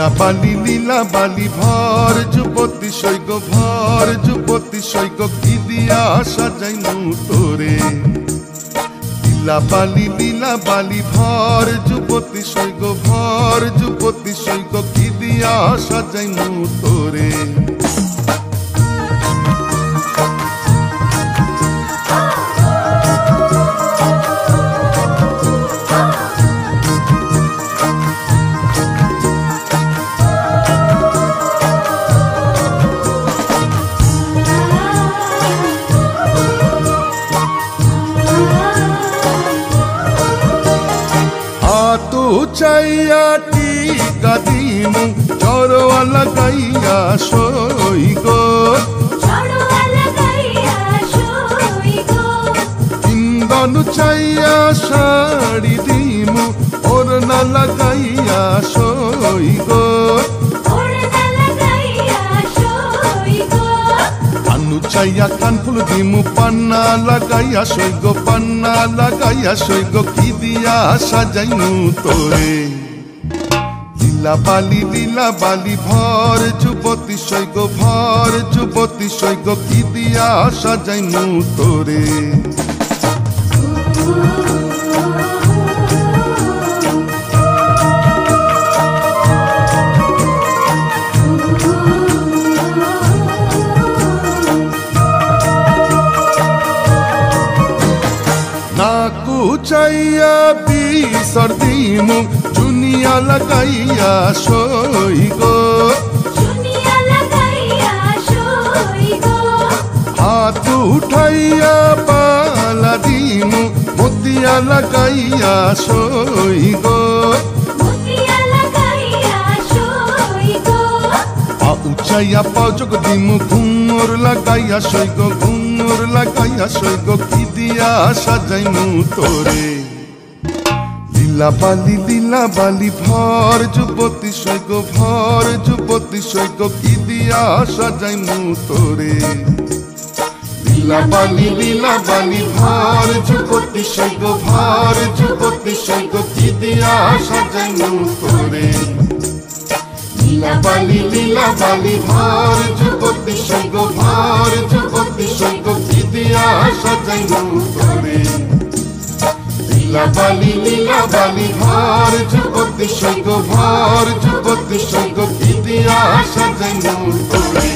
লীলা বালি ভর যুবতী সৈগ ভর যুবতী সৈগ কি দিয়া সাজাইনু তোরে। লীলা বালি ভর যুবতী সৈগ ভর যুবতী সৈগ কি দিয়া সাজাইনু তোরে। तू चाइया टीका दीमु चोरवा लगाइया सोई गो इंदनु चाइया साड़ी दीमु ओढ़ना लगाइया सोई गो चाइया कानफुल दीमु पन्ना लगाइया सोइगो पन्ना लगाइया सोइगो की दिया साजाइनु तोरे। लीला बाली भर जुबती सोइगो भर जुबती सोइगो की दिया साजाइनु तोरे। चाइया बीसर दीमु चुनिया लगाइया सोइगो हाथ उठाइया बाला दीमु मोतिया लगाइया सोइगो ऊंचाइया पाजक दीमु घुंगुर लगाइया सोइगो घुंगुर लगाइया सोइगो की दिया साजाइनु तोरे। लीला बाली भर जुबती सोइगो भर जुबती सोइगो की दिया साजाइनु तोरे। लीला बाली भर जुबती सोइगो भर जुबती सोइगो की दिया साजाइनु तोरे। लीला बाली भर जुबती सैगो भर जुबती सैगो की दिया साजाइनु तोरे। लीला बाली भर जुबती सैगो भर जुबती सैगो की दिया साजाइनु तोरे।